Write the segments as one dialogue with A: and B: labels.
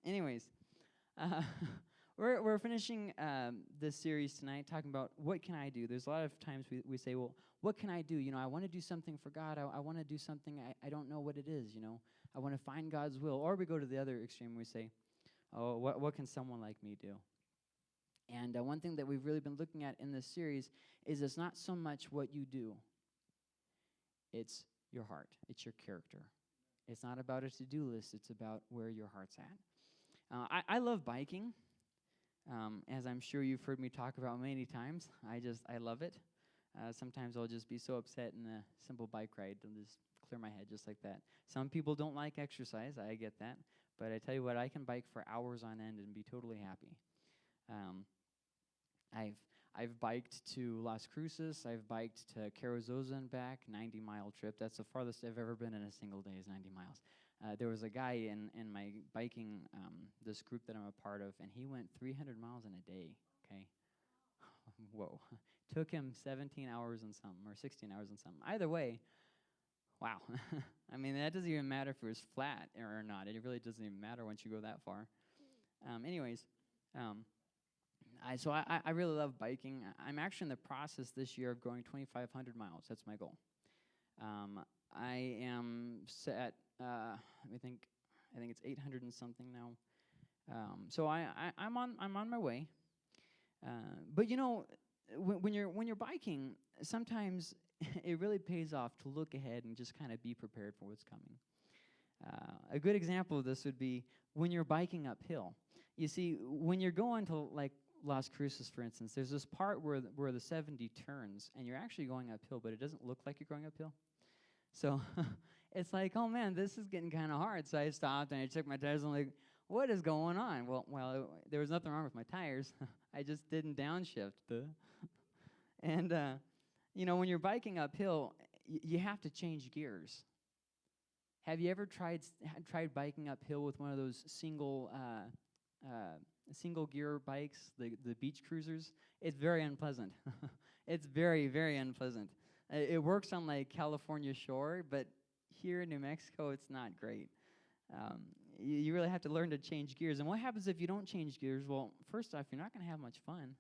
A: Anyways, uh, we're finishing this series tonight, talking about what can I do. There's a lot of times we say, well, what can I do? You know, I want to do something for God. I want to do something. I don't know what it is. You know, I want to find God's will. Or we go to the other extreme. And we say, oh, what can someone like me do? And one thing that we've really been looking at in this series is it's not so much what you do. It's your heart. It's your character. It's not about a to-do list. It's about where your heart's at. I love biking, as I'm sure you've heard me talk about many times. I love it. Sometimes I'll just be so upset in a simple bike ride and just clear my head just like that. Some people don't like exercise. I get that. But I tell you what, I can bike for hours on end and be totally happy. I've biked to Las Cruces. I've biked to Carrizosa and back, 90-mile trip. That's the farthest I've ever been in a single day is 90 miles. There was a guy in my biking, this group that I'm a part of, and he went 300 miles in a day, okay? Whoa. Took him 17 hours and something, or 16 hours and something. Either way, wow. I mean, that doesn't even matter if it was flat or not. It really doesn't even matter once you go that far. I really love biking. I'm actually in the process this year of going 2,500 miles. That's my goal. I am set. I think it's 800 and something now. So I'm on my way. But you know, when you're biking, sometimes it really pays off to look ahead and just kind of be prepared for what's coming. A good example of this would be when you're biking uphill. You see, when you're going to like Las Cruces, for instance, there's this part where the 70 turns, and you're actually going uphill, but it doesn't look like you're going uphill. So it's like, oh man, this is getting kind of hard. So I stopped and I checked my tires, and I'm like, what is going on? Well, there was nothing wrong with my tires. I just didn't downshift. And you know, when you're biking uphill, you have to change gears. Have you ever tried biking uphill with one of those single gear bikes, the beach cruisers? It's very unpleasant. It's very, very unpleasant. It works on like California shore, but here in New Mexico, it's not great. You really have to learn to change gears. And what happens if you don't change gears? Well, first off, you're not going to have much fun.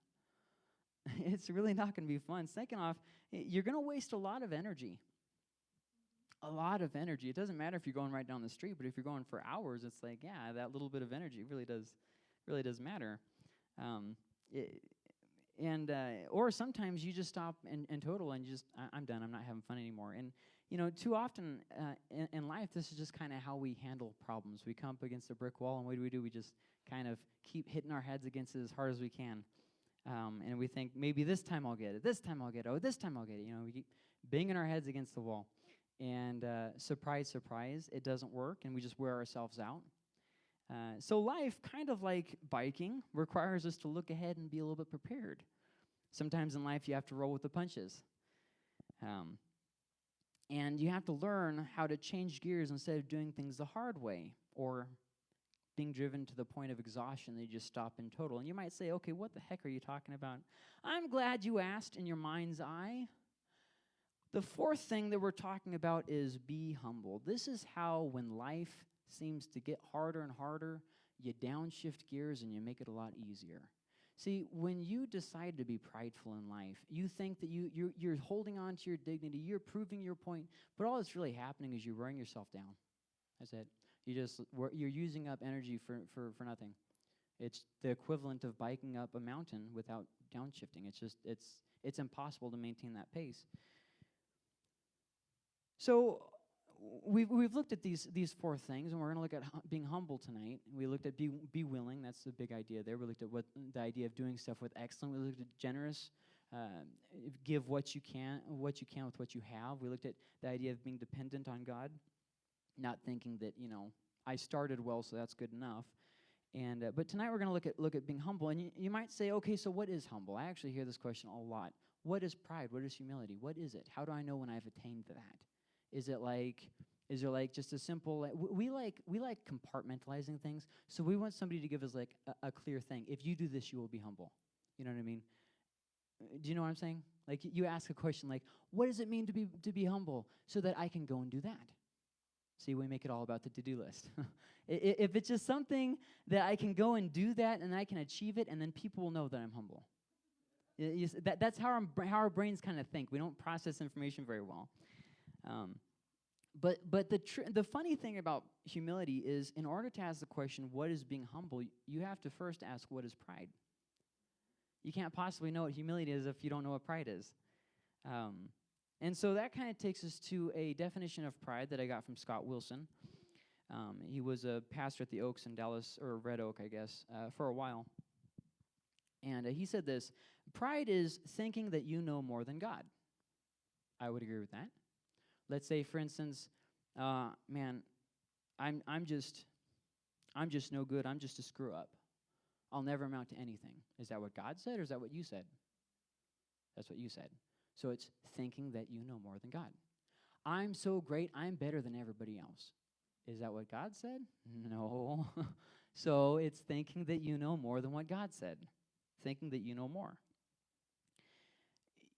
A: It's really not going to be fun. Second off, you're going to waste a lot of energy. A lot of energy. It doesn't matter if you're going right down the street, but if you're going for hours, it's like, yeah, that little bit of energy really does matter. Or sometimes you just stop and total and I'm done. I'm not having fun anymore. And you know, too often in life, this is just kind of how we handle problems. We come up against a brick wall, and what do? We just kind of keep hitting our heads against it as hard as we can. And we think, maybe this time I'll get it. This time I'll get it. Oh, this time I'll get it. You know, we keep banging our heads against the wall. And surprise, surprise, it doesn't work, and we just wear ourselves out. So life, kind of like biking, requires us to look ahead and be a little bit prepared. Sometimes in life, you have to roll with the punches. And you have to learn how to change gears instead of doing things the hard way, or being driven to the point of exhaustion that you just stop in total. And you might say, okay, what the heck are you talking about? I'm glad you asked in your mind's eye. The fourth thing that we're talking about is be humble. This is how, when life seems to get harder and harder, you downshift gears and you make it a lot easier. See, when you decide to be prideful in life, you think that you're holding on to your dignity, you're proving your point, but all that's really happening is you're wearing yourself down. That's it. You're using up energy for nothing. It's the equivalent of biking up a mountain without downshifting. It's impossible to maintain that pace. So we've looked at these four things, and we're going to look at being humble tonight. We looked at be willing. That's the big idea there. We looked at the idea of doing stuff with excellence. We looked at generous, give what you can with what you have. We looked at the idea of being dependent on God, not thinking that, you know, I started well, so that's good enough. And but tonight we're going to look at being humble. And you might say, okay, so what is humble? I actually hear this question a lot. What is pride? What is humility? What is it? How do I know when I've attained that? Is there like just a simple, we like compartmentalizing things, so we want somebody to give us like a clear thing. If you do this, you will be humble. You know what I mean? Do you know what I'm saying? Like, you ask a question like, what does it mean to be humble, so that I can go and do that? See, we make it all about the to-do list. If it's just something that I can go and do that and I can achieve it, and then people will know that I'm humble. That's how our brains kind of think. We don't process information very well. But the funny thing about humility is, in order to ask the question, what is being humble, you have to first ask, what is pride? You can't possibly know what humility is if you don't know what pride is. And so that kind of takes us to a definition of pride that I got from Scott Wilson. He was a pastor at the Oaks in Dallas, or Red Oak, I guess, for a while. And he said this: pride is thinking that you know more than God. I would agree with that. Let's say, for instance, man, I'm just no good. I'm just a screw up. I'll never amount to anything. Is that what God said, or is that what you said? That's what you said. So it's thinking that you know more than God. I'm so great, I'm better than everybody else. Is that what God said? No. So it's thinking that you know more than what God said. Thinking that you know more.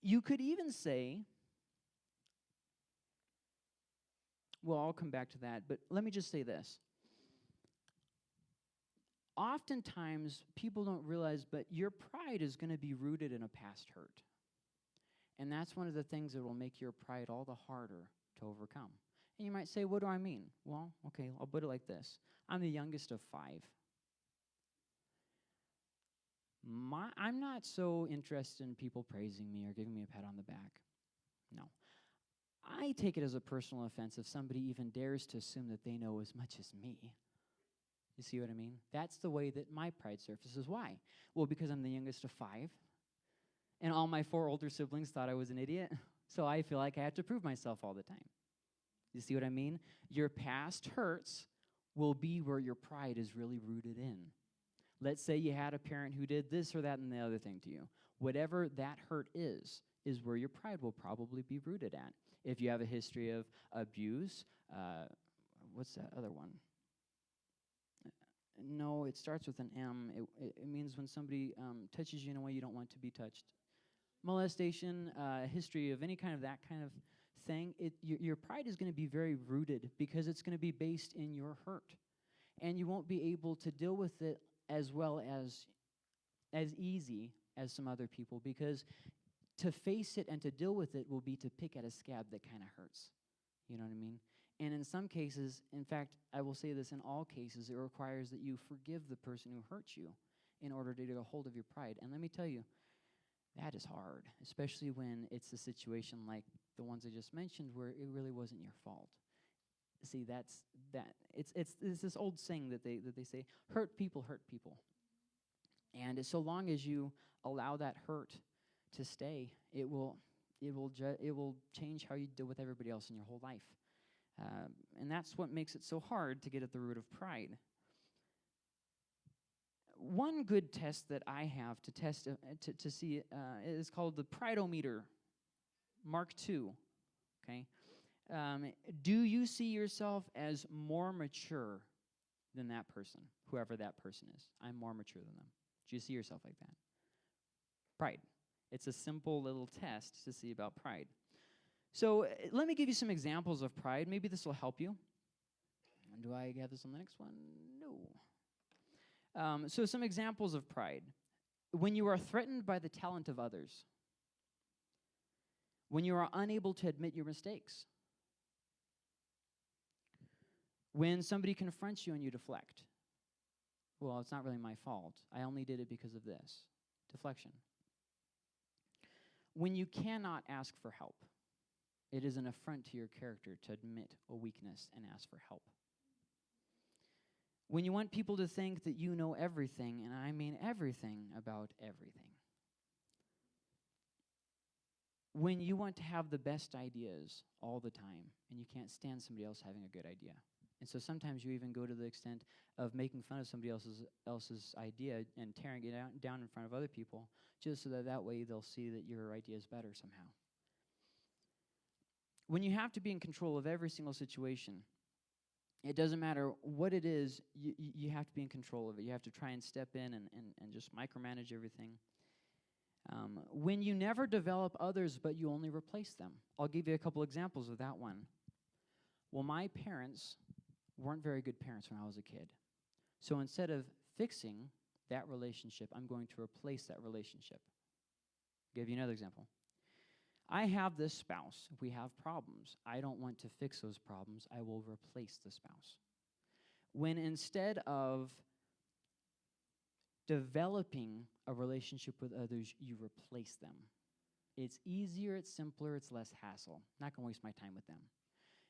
A: You could even say, well, I'll come back to that, but let me just say this. Oftentimes, people don't realize, but your pride is going to be rooted in a past hurt. And that's one of the things that will make your pride all the harder to overcome. And you might say, what do I mean? Well, okay, I'll put it like this. I'm the youngest of 5. I'm not so interested in people praising me or giving me a pat on the back. No. I take it as a personal offense if somebody even dares to assume that they know as much as me. You see what I mean? That's the way that my pride surfaces. Why? Well, because I'm the youngest of 5. And all my 4 older siblings thought I was an idiot, so I feel like I have to prove myself all the time. You see what I mean? Your past hurts will be where your pride is really rooted in. Let's say you had a parent who did this or that and the other thing to you. Whatever that hurt is where your pride will probably be rooted at. If you have a history of abuse, what's that other one? No, it starts with an M. It means when somebody touches you in a way you don't want to be touched. Molestation, history of any kind of that kind of thing, your pride is going to be very rooted because it's going to be based in your hurt. And you won't be able to deal with it as well as easy as some other people, because to face it and to deal with it will be to pick at a scab that kind of hurts. You know what I mean? And in some cases, in fact, I will say this, in all cases, it requires that you forgive the person who hurt you in order to get a hold of your pride. And let me tell you, that is hard, especially when it's a situation like the ones I just mentioned where it really wasn't your fault. See, it's this old saying that they say, hurt people hurt people. And so long as you allow that hurt to stay, it will change how you deal with everybody else in your whole life. And that's what makes it so hard to get at the root of pride. One good test that I have to test to see is called the Prideometer, Mark II. Okay, do you see yourself as more mature than that person, whoever that person is? I'm more mature than them. Do you see yourself like that? Pride. It's a simple little test to see about pride. So let me give you some examples of pride. Maybe this will help you. Do I have this on the next one? No. So some examples of pride. When you are threatened by the talent of others. When you are unable to admit your mistakes. When somebody confronts you and you deflect. Well, it's not really my fault. I only did it because of this. Deflection. When you cannot ask for help. It is an affront to your character to admit a weakness and ask for help. When you want people to think that you know everything, and I mean everything about everything. When you want to have the best ideas all the time, and you can't stand somebody else having a good idea. And so sometimes you even go to the extent of making fun of somebody else's idea and tearing it down in front of other people, just so that way they'll see that your idea is better somehow. When you have to be in control of every single situation, it doesn't matter what it is, you have to be in control of it. You have to try and step in and just micromanage everything. When you never develop others, but you only replace them. I'll give you a couple examples of that one. Well, my parents weren't very good parents when I was a kid. So instead of fixing that relationship, I'm going to replace that relationship. I'll give you another example. I have this spouse. We have problems. I don't want to fix those problems. I will replace the spouse. When instead of developing a relationship with others, you replace them. It's easier, it's simpler, it's less hassle. Not going to waste my time with them.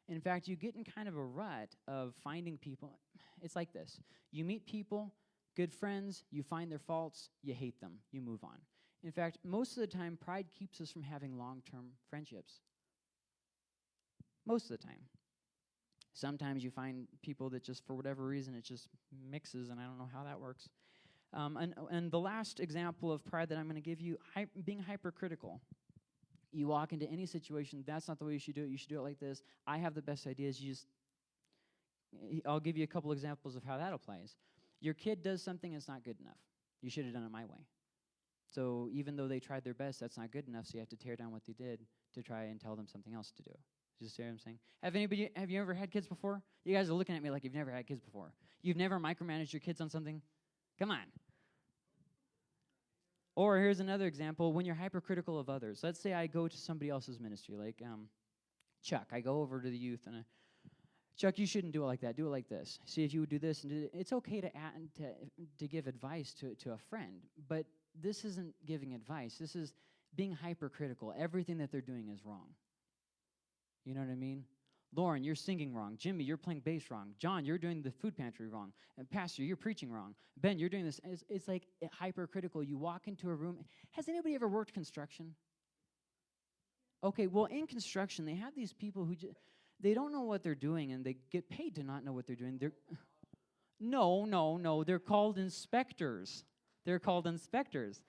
A: In fact, you get in kind of a rut of finding people. It's like this. You meet people, good friends, you find their faults, you hate them, you move on. In fact, most of the time, pride keeps us from having long-term friendships. Most of the time. Sometimes you find people that just, for whatever reason, it just mixes, and I don't know how that works. And the last example of pride that I'm going to give you, being hypercritical. You walk into any situation, that's not the way you should do it like this. I have the best ideas, I'll give you a couple examples of how that applies. Your kid does something that's not good enough. You should have done it my way. So even though they tried their best, that's not good enough, so you have to tear down what they did to try and tell them something else to do. You see what I'm saying? Have you ever had kids before? You guys are looking at me like you've never had kids before. You've never micromanaged your kids on something? Come on. Or here's another example, when you're hypercritical of others. Let's say I go to somebody else's ministry, like Chuck. I go over to the youth, and Chuck, you shouldn't do it like that. Do it like this. See if you would do this. And it's okay to give advice to a friend, but this isn't giving advice. This is being hypercritical. Everything that they're doing is wrong. You know what I mean? Lauren, you're singing wrong. Jimmy, you're playing bass wrong. John, you're doing the food pantry wrong. And Pastor, you're preaching wrong. Ben, you're doing this. It's like hypercritical. You walk into a room. Has anybody ever worked construction? Okay, well, in construction, they have these people who they don't know what they're doing, and they get paid to not know what they're doing. No. They're called inspectors. They're called inspectors.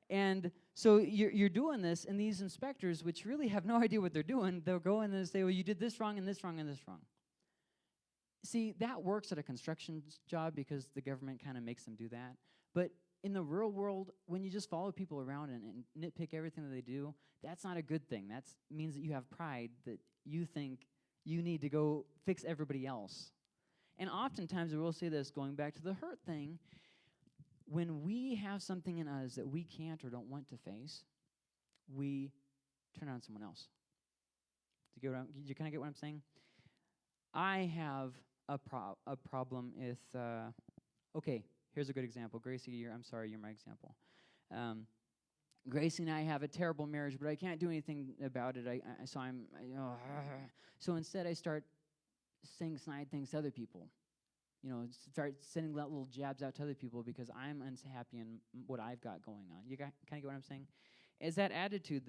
A: And so you're doing this, and these inspectors, which really have no idea what they're doing, they'll go in and say, well, you did this wrong and this wrong and this wrong. See, that works at a construction job because the government kind of makes them do that. But in the real world, when you just follow people around and nitpick everything that they do, that's not a good thing. That means that you have pride, that you think you need to go fix everybody else. And oftentimes, I will say this, going back to the hurt thing, when we have something in us that we can't or don't want to face, we turn on someone else. Do you kind of get what I'm saying? I have a problem with, okay, here's a good example. Gracie, you're my example. Gracie and I have a terrible marriage, but I can't do anything about it. So instead I start saying snide things to other people. Start sending little jabs out to other people because I'm unhappy in what I've got going on. You kind of get what I'm saying? Is that attitude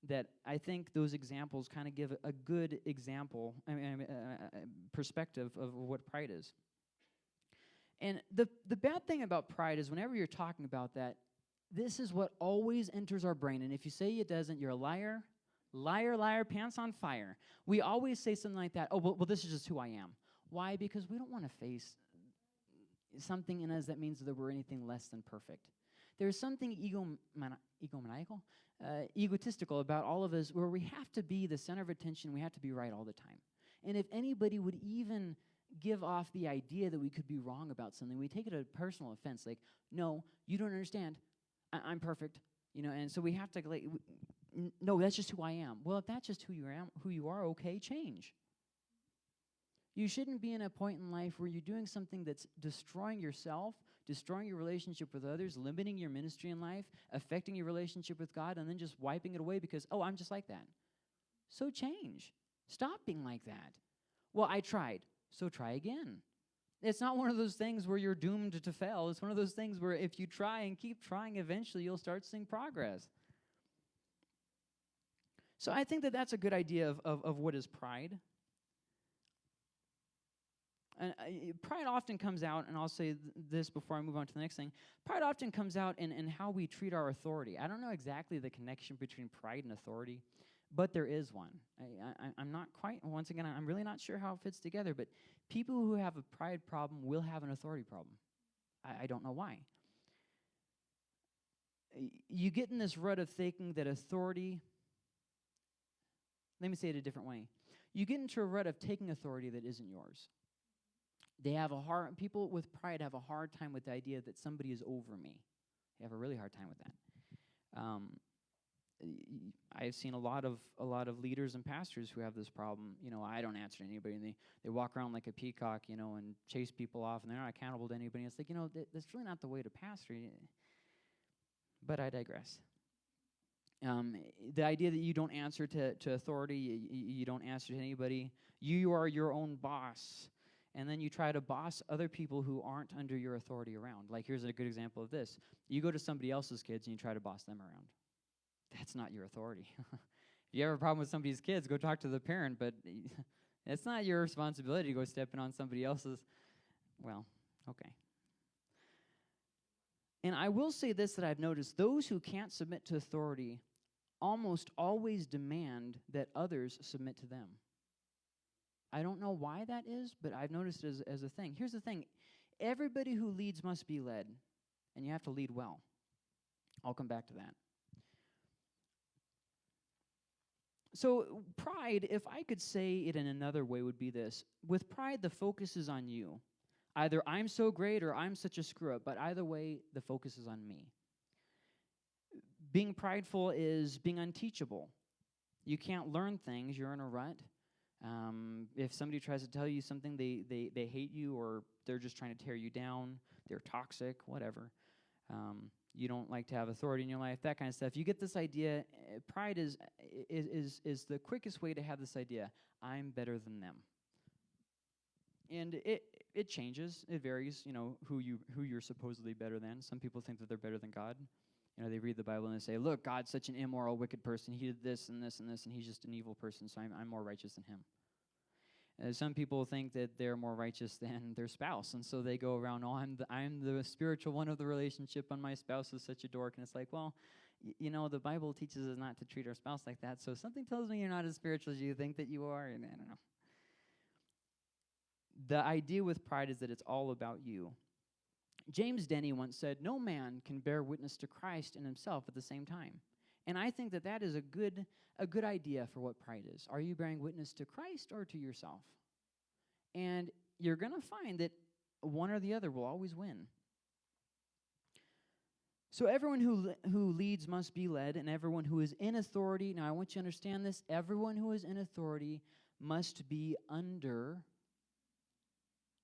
A: that I think those examples kind of give a good example, perspective of what pride is. And the bad thing about pride is whenever you're talking about that, this is what always enters our brain. And if you say it doesn't, you're a liar, liar, pants on fire. We always say something like that. Oh, well, this is just who I am. Why? Because we don't want to face something in us that means that we're anything less than perfect. There's something egotistical about all of us where we have to be the center of attention. We have to be right all the time. And if anybody would even give off the idea that we could be wrong about something, we take it as a personal offense. Like, no, you don't understand. I'm perfect. And so we have to, no, that's just who I am. Well, if that's just who you are, okay, change. You shouldn't be in a point in life where you're doing something that's destroying yourself, destroying your relationship with others, limiting your ministry in life, affecting your relationship with God, and then just wiping it away because, I'm just like that. So change. Stop being like that. Well, I tried, so try again. It's not one of those things where you're doomed to fail. It's one of those things where if you try and keep trying, eventually you'll start seeing progress. So I think that that's a good idea of what is pride. And pride often comes out, and I'll say this before I move on to the next thing, pride often comes out in how we treat our authority. I don't know exactly the connection between pride and authority, but there is one. I'm not quite, once again, I'm really not sure how it fits together, but people who have a pride problem will have an authority problem. I don't know why. You get in this rut of thinking that authority, let me say it a different way. you get into a rut of taking authority that isn't yours. People with pride have a hard time with the idea that somebody is over me. They have a really hard time with that. I've seen a lot of leaders and pastors who have this problem. I don't answer to anybody, and they walk around like a peacock, and chase people off, and they're not accountable to anybody. It's like, that's really not the way to pastor. But I digress. The idea that you don't answer to authority, you don't answer to anybody, you are your own boss, and then you try to boss other people who aren't under your authority around. Like, here's a good example of this. You go to somebody else's kids and you try to boss them around. That's not your authority. If you have a problem with somebody's kids, go talk to the parent, but it's not your responsibility to go stepping on somebody else's. Well, okay. And I will say this, that I've noticed: those who can't submit to authority almost always demand that others submit to them. I don't know why that is, but I've noticed it as a thing. Here's the thing. Everybody who leads must be led, and you have to lead well. I'll come back to that. So pride, if I could say it in another way, would be this. With pride, the focus is on you. Either I'm so great or I'm such a screw-up, but either way, the focus is on me. Being prideful is being unteachable. You can't learn things. You're in a rut. If somebody tries to tell you something, they hate you, or they're just trying to tear you down. They're toxic, whatever. You don't like to have authority in your life, that kind of stuff. You get this idea. Pride is the quickest way to have this idea. I'm better than them. And it changes. It varies. Who you're supposedly better than. Some people think that they're better than God. They read the Bible and they say, "Look, God's such an immoral, wicked person. He did this and this and this, and he's just an evil person. So I'm more righteous than him." Some people think that they're more righteous than their spouse, and so they go around, "Oh, I'm the spiritual one of the relationship, and my spouse is such a dork." And it's like, well, the Bible teaches us not to treat our spouse like that. So something tells me you're not as spiritual as you think that you are, and I don't know. The idea with pride is that it's all about you. James Denney once said, "No man can bear witness to Christ and himself at the same time." And I think that is a good idea for what pride is. Are you bearing witness to Christ or to yourself? And you're going to find that one or the other will always win. So everyone who leads must be led, and everyone who is in authority, now I want you to understand this, everyone who is in authority must be under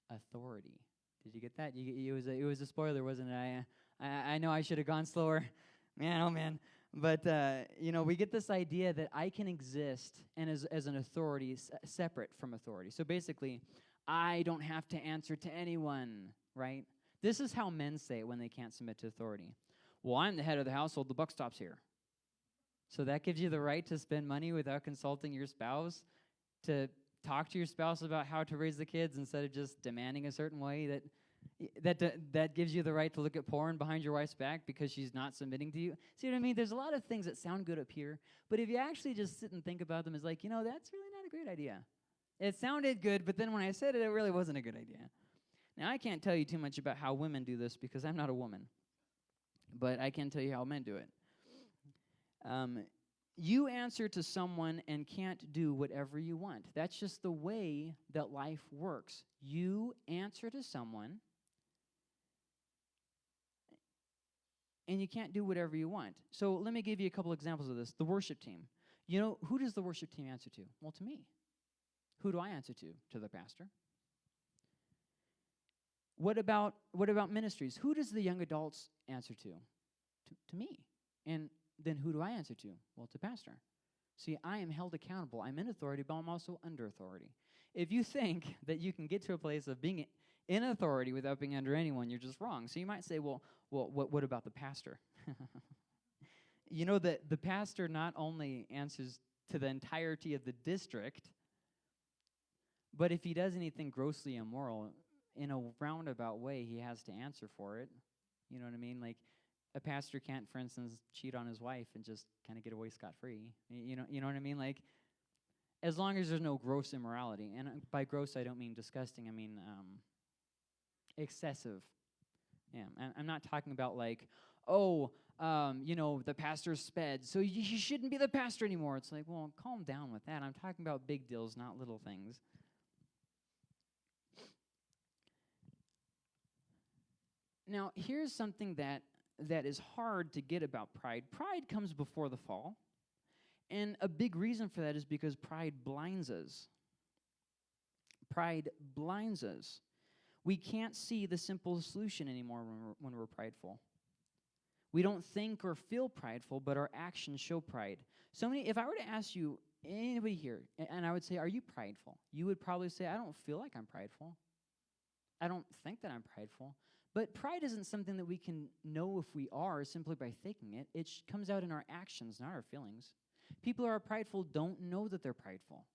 A: authority. Did you get that? It was a spoiler, wasn't it? I know I should have gone slower. Man, oh man. But, we get this idea that I can exist and as an authority separate from authority. So basically, I don't have to answer to anyone, right? This is how men say it when they can't submit to authority. Well, I'm the head of the household. The buck stops here. So that gives you the right to spend money without consulting your spouse, to talk to your spouse about how to raise the kids instead of just demanding a certain way, that gives you the right to look at porn behind your wife's back because she's not submitting to you. See what I mean? There's a lot of things that sound good up here, but if you actually just sit and think about them, it's like, that's really not a great idea. It sounded good, but then when I said it, it really wasn't a good idea. Now, I can't tell you too much about how women do this because I'm not a woman, but I can tell you how men do it. You answer to someone and can't do whatever you want. That's just the way that life works. You answer to someone, and you can't do whatever you want. So let me give you a couple examples of this. The worship team. Who does the worship team answer to? Well, to me. Who do I answer to? To the pastor. What about ministries? Who does the young adults answer to? To me. And then who do I answer to? Well, to pastor. See, I am held accountable. I'm in authority, but I'm also under authority. If you think that you can get to a place of being in authority without being under anyone, you're just wrong. So you might say, well, what about the pastor? That the pastor not only answers to the entirety of the district, but if he does anything grossly immoral, in a roundabout way, he has to answer for it. You know what I mean? Like, a pastor can't, for instance, cheat on his wife and just kind of get away scot-free. You know what I mean? Like, as long as there's no gross immorality. And by gross, I don't mean disgusting. I mean excessive Yeah, I'm not talking about like, oh, the pastor sped, so you shouldn't be the pastor anymore. It's like, well, calm down with that. I'm talking about big deals, not little things. Now, here's something that is hard to get about pride. Pride comes before the fall, and a big reason for that is because pride blinds us. Pride blinds us. We can't see the simple solution anymore when we're prideful. We don't think or feel prideful, but our actions show pride. If I were to ask you, anybody here, and I would say, are you prideful? You would probably say, I don't feel like I'm prideful. I don't think that I'm prideful. But pride isn't something that we can know if we are simply by thinking it. It comes out in our actions, not our feelings. People who are prideful don't know that they're prideful.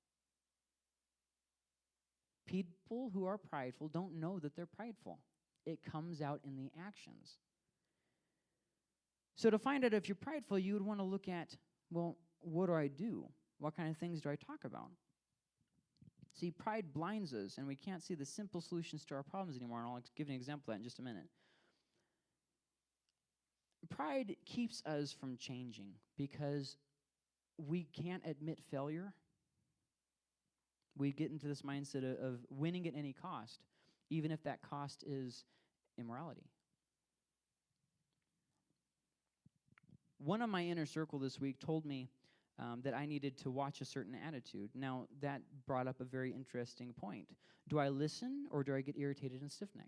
A: People who are prideful don't know that they're prideful. It comes out in the actions. So to find out if you're prideful, you would want to look at, well, what do I do? What kind of things do I talk about? See, pride blinds us, and we can't see the simple solutions to our problems anymore, and I'll give you an example of that in just a minute. Pride keeps us from changing because we can't admit failure. We get into this mindset of winning at any cost, even if that cost is immorality. One of my inner circle this week told me that I needed to watch a certain attitude. Now, that brought up a very interesting point. Do I listen or do I get irritated and stiff-necked?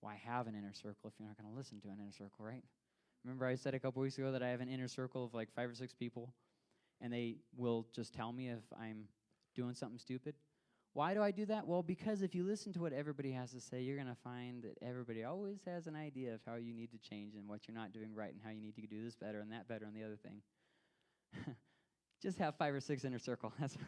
A: Well, I have an inner circle if you're not going to listen to an inner circle, right? Remember I said a couple weeks ago that I have an inner circle of like 5 or 6 people, and they will just tell me if I'm doing something stupid. Why do I do that? Well, because if you listen to what everybody has to say, you're going to find that everybody always has an idea of how you need to change and what you're not doing right and how you need to do this better and that better and the other thing. Just have 5 or 6 inner circle. That's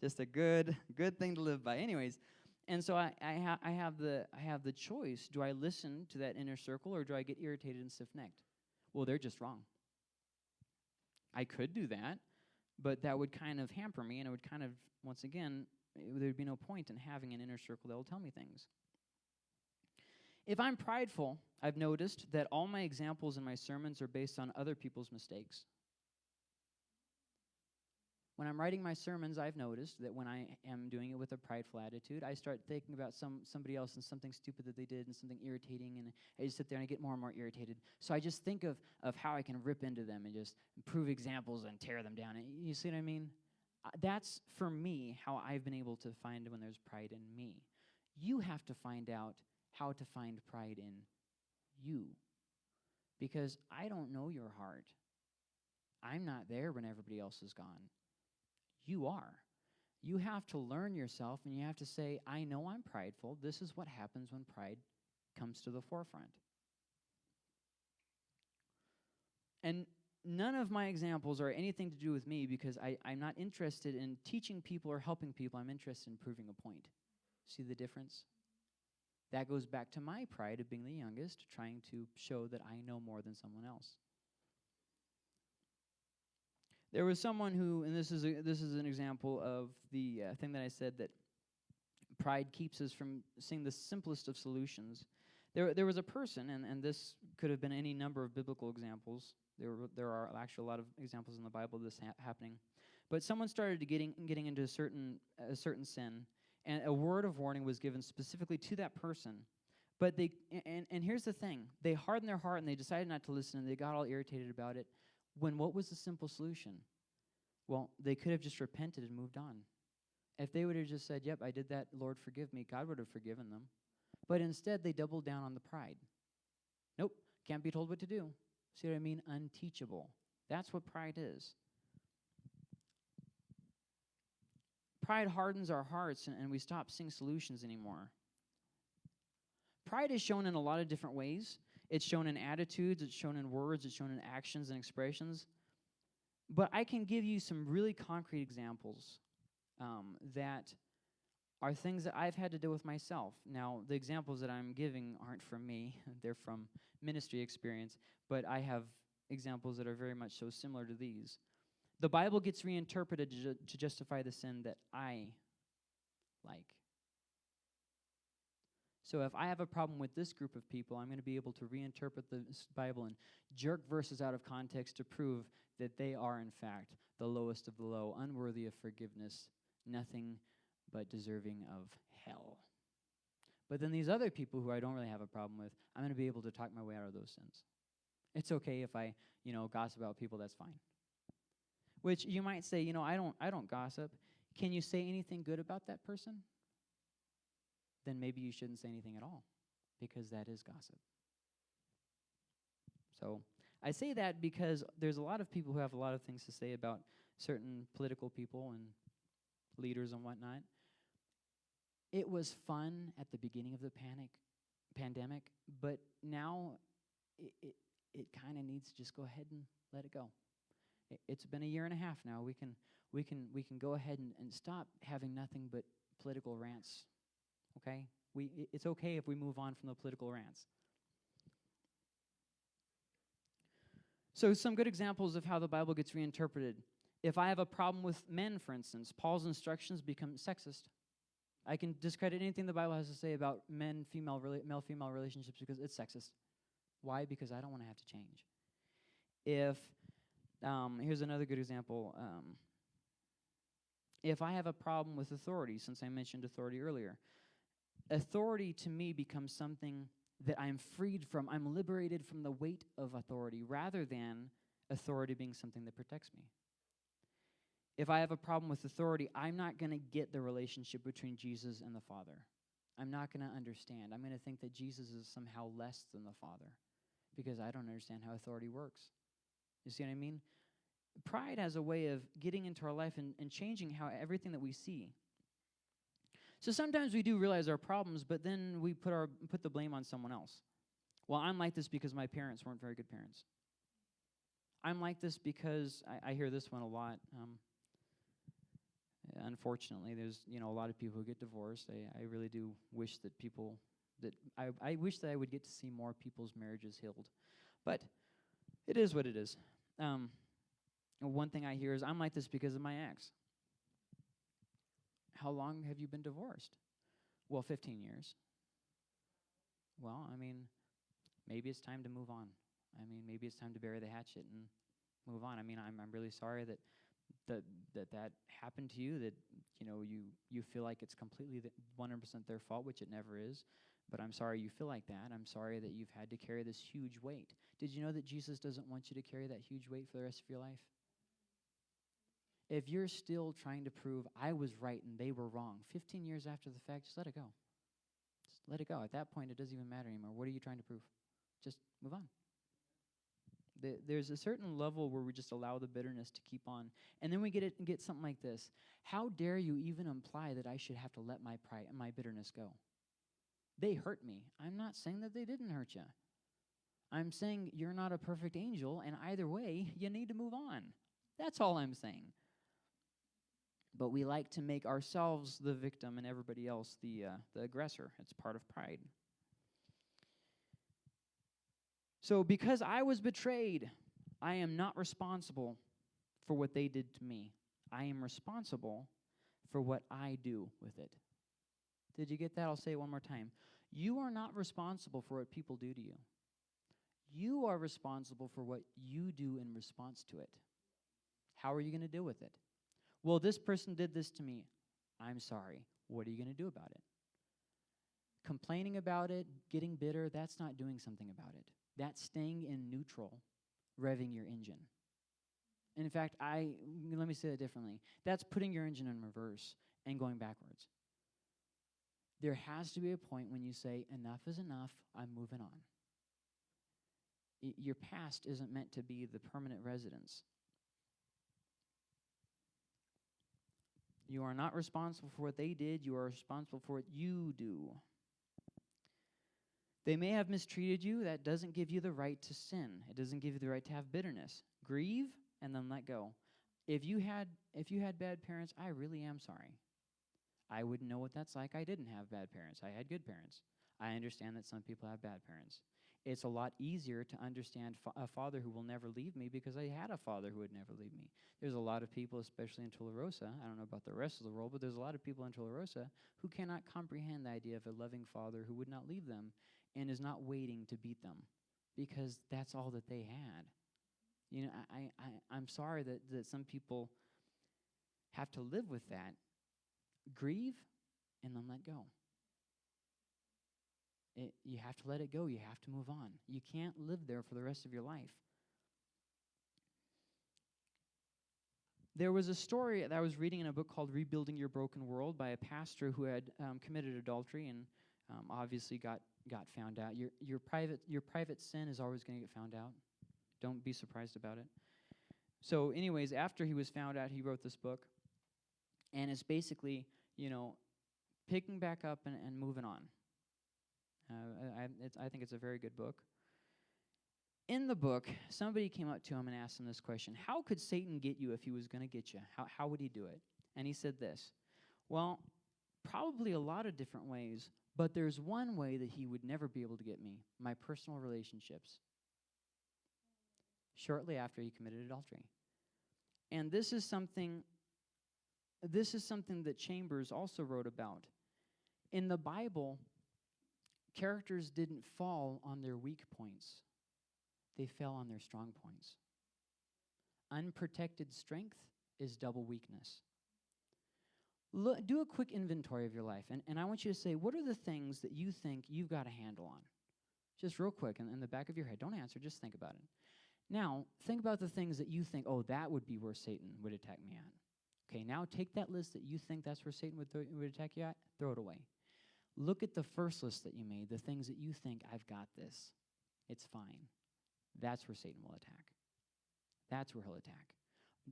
A: just a good thing to live by. Anyways, and so I have the choice. Do I listen to that inner circle or do I get irritated and stiff-necked? Well, they're just wrong. I could do that, but that would kind of hamper me, and it would kind of, once again, there would be no point in having an inner circle that will tell me things. If I'm prideful, I've noticed that all my examples in my sermons are based on other people's mistakes. When I'm writing my sermons, I've noticed that when I am doing it with a prideful attitude, I start thinking about somebody else and something stupid that they did and something irritating, and I just sit there and I get more and more irritated. So I just think of how I can rip into them and just prove examples and tear them down. You see what I mean? That's, for me, how I've been able to find when there's pride in me. You have to find out how to find pride in you, because I don't know your heart. I'm not there when everybody else is gone. You are. You have to learn yourself, and you have to say, I know I'm prideful. This is what happens when pride comes to the forefront. And none of my examples are anything to do with me, because I'm not interested in teaching people or helping people. I'm interested in proving a point. See the difference? That goes back to my pride of being the youngest, trying to show that I know more than someone else. There was someone who, and this is an example of the thing that I said, that pride keeps us from seeing the simplest of solutions. There was a person, and this could have been any number of biblical examples. There are actually a lot of examples in the Bible of this happening. But someone started to getting into a certain sin, and a word of warning was given specifically to that person. But and here's the thing: they hardened their heart and they decided not to listen, and they got all irritated about it. When what was the simple solution? Well, they could have just repented and moved on. If they would have just said, yep, I did that, Lord, forgive me, God would have forgiven them. But instead, they doubled down on the pride. Nope, can't be told what to do. See what I mean? Unteachable. That's what pride is. Pride hardens our hearts, and we stop seeing solutions anymore. Pride is shown in a lot of different ways. It's shown in attitudes, it's shown in words, it's shown in actions and expressions. But I can give you some really concrete examples that are things that I've had to deal with myself. Now, the examples that I'm giving aren't from me. They're from ministry experience, but I have examples that are very much so similar to these. The Bible gets reinterpreted to justify the sin that I like. So if I have a problem with this group of people, I'm going to be able to reinterpret the Bible and jerk verses out of context to prove that they are, in fact, the lowest of the low, unworthy of forgiveness, nothing but deserving of hell. But then these other people who I don't really have a problem with, I'm going to be able to talk my way out of those sins. It's okay if I, gossip about people, that's fine. Which you might say, I don't gossip. Can you say anything good about that person? Then maybe you shouldn't say anything at all, because that is gossip. So I say that because there's a lot of people who have a lot of things to say about certain political people and leaders and whatnot. It was fun at the beginning of the pandemic, but now it kind of needs to just go ahead and let it go. It's been a year and a half now. We can go ahead and stop having nothing but political rants. Okay? It's okay if we move on from the political rants. So some good examples of how the Bible gets reinterpreted. If I have a problem with men, for instance, Paul's instructions become sexist. I can discredit anything the Bible has to say about male-female relationships because it's sexist. Why? Because I don't want to have to change. Here's another good example. If I have a problem with authority, since I mentioned authority earlier, authority to me becomes something that I'm freed from. I'm liberated from the weight of authority rather than authority being something that protects me. If I have a problem with authority, I'm not going to get the relationship between Jesus and the Father. I'm not going to understand. I'm going to think that Jesus is somehow less than the Father because I don't understand how authority works. You see what I mean? Pride has a way of getting into our life and changing how everything that we see. So sometimes we do realize our problems, but then we put the blame on someone else. Well, I'm like this because my parents weren't very good parents. I'm like this because I hear this one a lot. Unfortunately, there's a lot of people who get divorced. I really do wish that I wish that I would get to see more people's marriages healed, but it is what it is. One thing I hear is I'm like this because of my ex. How long have you been divorced? Well, 15 years. Well, maybe it's time to move on. Maybe it's time to bury the hatchet and move on. I'm really sorry that happened to you, that you feel like it's completely 100% their fault, which it never is. But I'm sorry you feel like that. I'm sorry that you've had to carry this huge weight. Did you know that Jesus doesn't want you to carry that huge weight for the rest of your life? If you're still trying to prove I was right and they were wrong, 15 years after the fact, just let it go. Just let it go. At that point, it doesn't even matter anymore. What are you trying to prove? Just move on. There's a certain level where we just allow the bitterness to keep on. And then we get something like this. How dare you even imply that I should have to let my pride and my bitterness go? They hurt me. I'm not saying that they didn't hurt you. I'm saying you're not a perfect angel, and either way, you need to move on. That's all I'm saying. But we like to make ourselves the victim and everybody else the aggressor. It's part of pride. So because I was betrayed, I am not responsible for what they did to me. I am responsible for what I do with it. Did you get that? I'll say it one more time. You are not responsible for what people do to you. You are responsible for what you do in response to it. How are you going to deal with it? Well, this person did this to me. I'm sorry. What are you going to do about it? Complaining about it, getting bitter, that's not doing something about it. That's staying in neutral, revving your engine. In fact, let me say it differently. That's putting your engine in reverse and going backwards. There has to be a point when you say, enough is enough, I'm moving on. Your past isn't meant to be the permanent residence. You are not responsible for what they did. You are responsible for what you do. They may have mistreated you. That doesn't give you the right to sin. It doesn't give you the right to have bitterness. Grieve and then let go. If you had bad parents, I really am sorry. I wouldn't know what that's like. I didn't have bad parents. I had good parents. I understand that some people have bad parents. It's a lot easier to understand a father who will never leave me because I had a father who would never leave me. There's a lot of people, especially in Tularosa, I don't know about the rest of the world, but there's a lot of people in Tularosa who cannot comprehend the idea of a loving father who would not leave them and is not waiting to beat them because that's all that they had. You know, I'm sorry that some people have to live with that. Grieve and then let go. You have to let it go. You have to move on. You can't live there for the rest of your life. There was a story that I was reading in a book called Rebuilding Your Broken World by a pastor who had committed adultery and obviously got found out. Your private sin is always going to get found out. Don't be surprised about it. So anyways, after he was found out, he wrote this book. And it's basically, picking back up and moving on. I think it's a very good book. In the book, somebody came up to him and asked him this question: how could Satan get you if he was going to get you? How would he do it? And he said this: well, probably a lot of different ways, but there's one way that he would never be able to get me: my personal relationships. Shortly after he committed adultery. And this is something that Chambers also wrote about. In the Bible, characters didn't fall on their weak points. They fell on their strong points. Unprotected strength is double weakness. Do a quick inventory of your life, and I want you to say, what are the things that you think you've got a handle on? Just real quick, in the back of your head. Don't answer, just think about it. Now, think about the things that you think, that would be where Satan would attack me at. Okay, now take that list that you think that's where Satan would attack you at, throw it away. Look at the first list that you made, the things that you think, I've got this. It's fine. That's where Satan will attack. That's where he'll attack.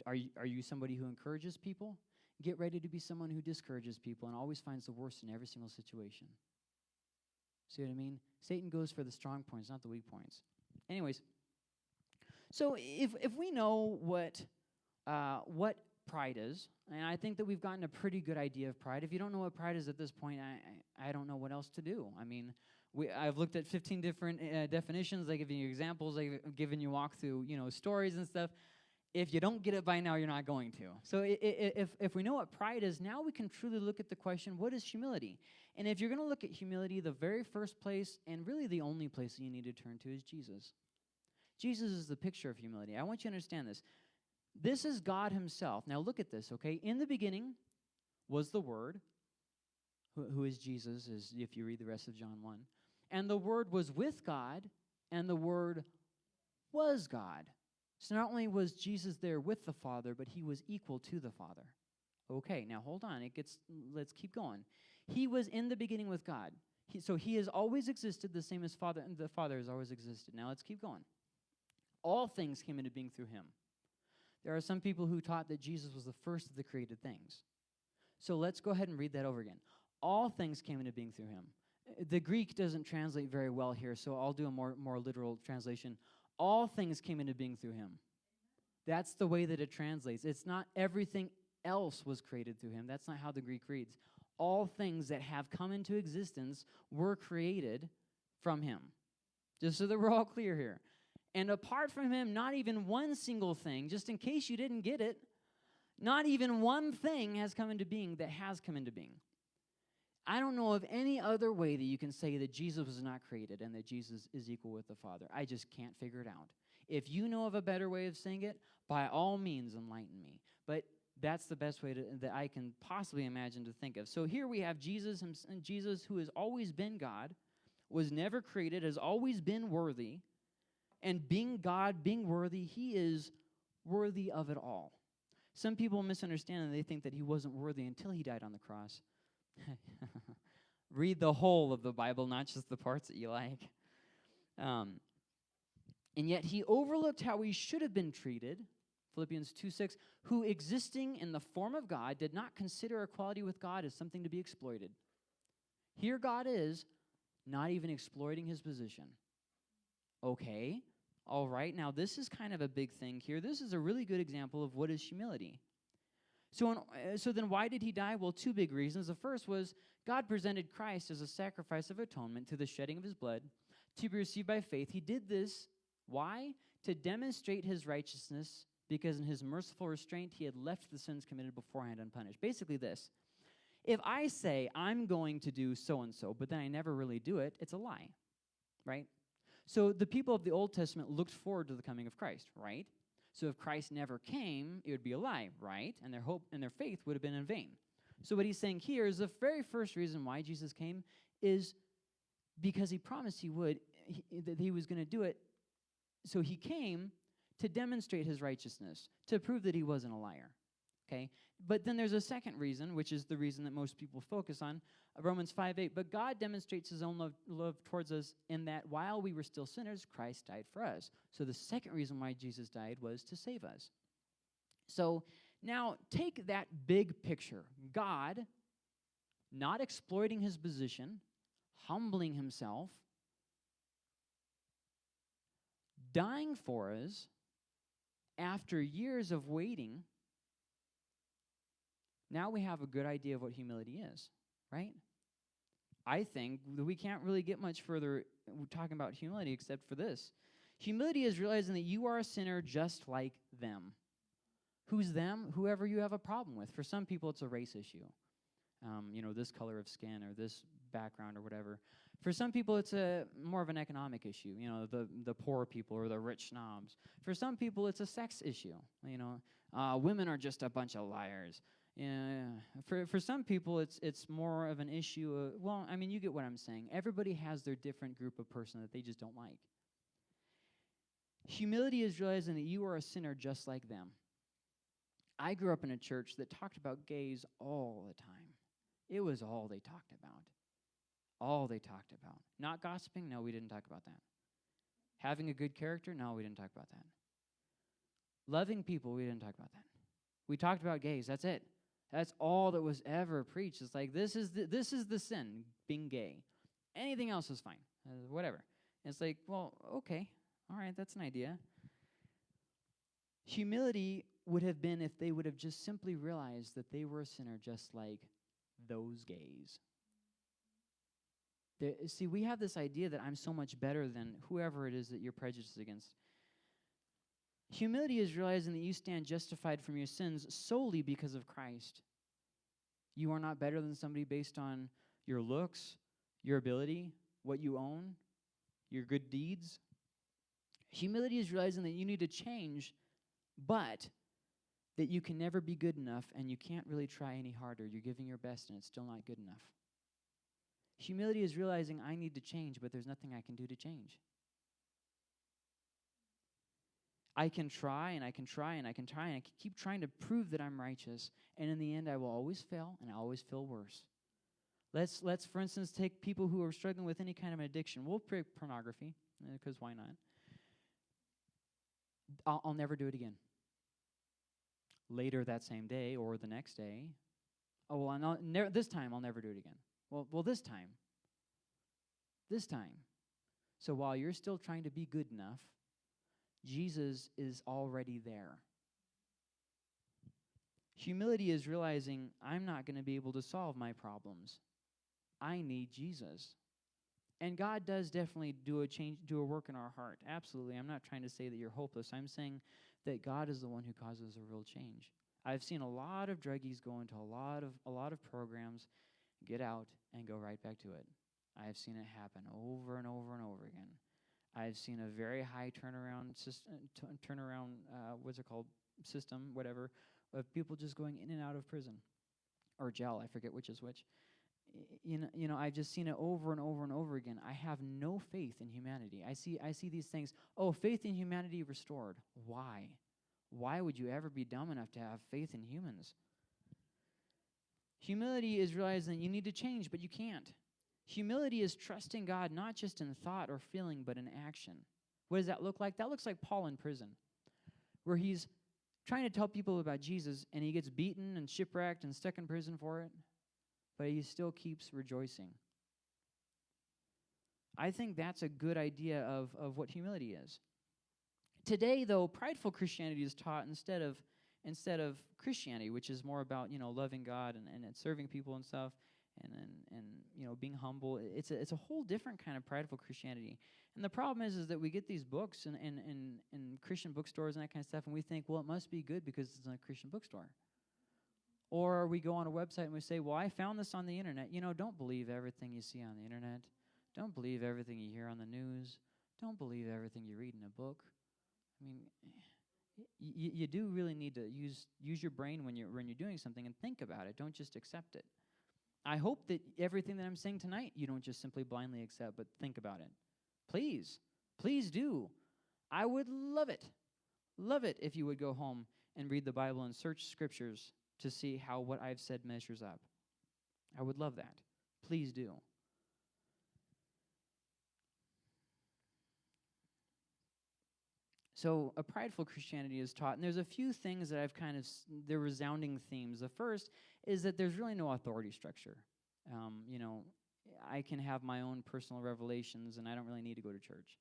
A: Are you somebody who encourages people? Get ready to be someone who discourages people and always finds the worst in every single situation. See what I mean? Satan goes for the strong points, not the weak points. Anyways, so if we know what pride is, and I think that we've gotten a pretty good idea of pride. If you don't know what pride is at this point, I don't know what else to do. I mean, I've looked at 15 different definitions. I've given you examples. I've given you walk through, stories and stuff. If you don't get it by now, you're not going to. So if we know what pride is, now we can truly look at the question, what is humility? And if you're going to look at humility, the very first place, and really the only place that you need to turn to is Jesus. Jesus is the picture of humility. I want you to understand this. This is God himself. Now look at this, okay? In the beginning was the Word, who is Jesus, as if you read the rest of John 1. And the Word was with God, and the Word was God. So not only was Jesus there with the Father, but he was equal to the Father. Okay, now hold on. Let's keep going. He was in the beginning with God. So he has always existed the same as Father, and the Father has always existed. Now let's keep going. All things came into being through him. There are some people who taught that Jesus was the first of the created things. So let's go ahead and read that over again. All things came into being through him. The Greek doesn't translate very well here, so I'll do a more literal translation. All things came into being through him. That's the way that it translates. It's not everything else was created through him. That's not how the Greek reads. All things that have come into existence were created from him. Just so that we're all clear here. And apart from him, not even one single thing, just in case you didn't get it, not even one thing has come into being that has come into being. I don't know of any other way that you can say that Jesus was not created and that Jesus is equal with the Father. I just can't figure it out. If you know of a better way of saying it, by all means enlighten me. But that's the best way that I can possibly imagine to think of. So here we have Jesus, who has always been God, was never created, has always been worthy, and being God, being worthy, he is worthy of it all. Some people misunderstand and they think that he wasn't worthy until he died on the cross. Read the whole of the Bible, not just the parts that you like. And yet he overlooked how he should have been treated, Philippians 2:6, who existing in the form of God did not consider equality with God as something to be exploited. Here God is, not even exploiting his position. Okay, all right, now this is kind of a big thing here. This is a really good example of what is humility. So then why did he die? Well, two big reasons. The first was God presented Christ as a sacrifice of atonement through the shedding of his blood to be received by faith. He did this, why? To demonstrate his righteousness, because in his merciful restraint he had left the sins committed beforehand unpunished. Basically this: if I say I'm going to do so-and-so, but then I never really do it, it's a lie, right? So the people of the Old Testament looked forward to the coming of Christ, right? So if Christ never came, it would be a lie, right? And their hope and their faith would have been in vain. So what he's saying here is the very first reason why Jesus came is because he promised he would, that he was going to do it. So he came to demonstrate his righteousness, to prove that he wasn't a liar, okay? But then there's a second reason, which is the reason that most people focus on, Romans 5:8. But God demonstrates his own love towards us in that while we were still sinners, Christ died for us. So the second reason why Jesus died was to save us. So now take that big picture. God not exploiting his position, humbling himself, dying for us after years of waiting. Now we have a good idea of what humility is, right? I think that we can't really get much further talking about humility except for this. Humility is realizing that you are a sinner just like them. Who's them? Whoever you have a problem with. For some people, it's a race issue. This color of skin or this background or whatever. For some people, it's more of an economic issue. The poor people or the rich snobs. For some people, it's a sex issue. Women are just a bunch of liars. For some people, it's more of an issue. You get what I'm saying. Everybody has their different group of person that they just don't like. Humility is realizing that you are a sinner just like them. I grew up in a church that talked about gays all the time. It was all they talked about. All they talked about. Not gossiping? No, we didn't talk about that. Having a good character? No, we didn't talk about that. Loving people? We didn't talk about that. We talked about gays. That's it. That's all that was ever preached. It's like, this is the sin, being gay. Anything else is fine. Whatever. And it's like, well, okay. All right, that's an idea. Humility would have been if they would have just simply realized that they were a sinner just like those gays. See, we have this idea that I'm so much better than whoever it is that you're prejudiced against. Humility is realizing that you stand justified from your sins solely because of Christ. You are not better than somebody based on your looks, your ability, what you own, your good deeds. Humility is realizing that you need to change, but that you can never be good enough and you can't really try any harder. You're giving your best and it's still not good enough. Humility is realizing I need to change, but there's nothing I can do to change. I can try and I can try and I can try and I can keep trying to prove that I'm righteous, and in the end I will always fail and I always feel worse. Let's for instance take people who are struggling with any kind of an addiction. We'll pick pornography, because why not? I'll never do it again. Later that same day or the next day, this time I'll never do it again. Well, this time. So while you're still trying to be good enough, Jesus is already there. Humility is realizing I'm not going to be able to solve my problems. I need Jesus. And God does definitely do a work in our heart. Absolutely. I'm not trying to say that you're hopeless. I'm saying that God is the one who causes a real change. I've seen a lot of druggies go into a lot of programs, get out, and go right back to it. I've seen it happen over and over and over again. I've seen a very high turnaround system, whatever, of people just going in and out of prison or jail. I forget which is which. I've just seen it over and over and over again. I have no faith in humanity. I see these things. Oh, faith in humanity restored. Why? Why would you ever be dumb enough to have faith in humans? Humility is realizing you need to change, but you can't. Humility is trusting God not just in thought or feeling, but in action. What does that look like? That looks like Paul in prison, where he's trying to tell people about Jesus, and he gets beaten and shipwrecked and stuck in prison for it, but he still keeps rejoicing. I think that's a good idea of what humility is. Today, though, prideful Christianity is taught instead of Christianity, which is more about loving God and serving people and stuff. and being humble. It's a whole different kind of prideful Christianity. And the problem is that we get these books in Christian bookstores and that kind of stuff, and we think, well, it must be good because it's in a Christian bookstore. Or we go on a website and we say, well, I found this on the internet. Don't believe everything you see on the internet. Don't believe everything you hear on the news. Don't believe everything you read in a book. I mean, you do really need to use your brain when you're doing something and think about it. Don't just accept it. I hope that everything that I'm saying tonight, you don't just simply blindly accept, but think about it. Please do. I would love it if you would go home and read the Bible and search scriptures to see how what I've said measures up. I would love that. Please do. So a prideful Christianity is taught, and there's a few things that I've they're resounding themes. The first is that there's really no authority structure. I can have my own personal revelations, and I don't really need to go to church.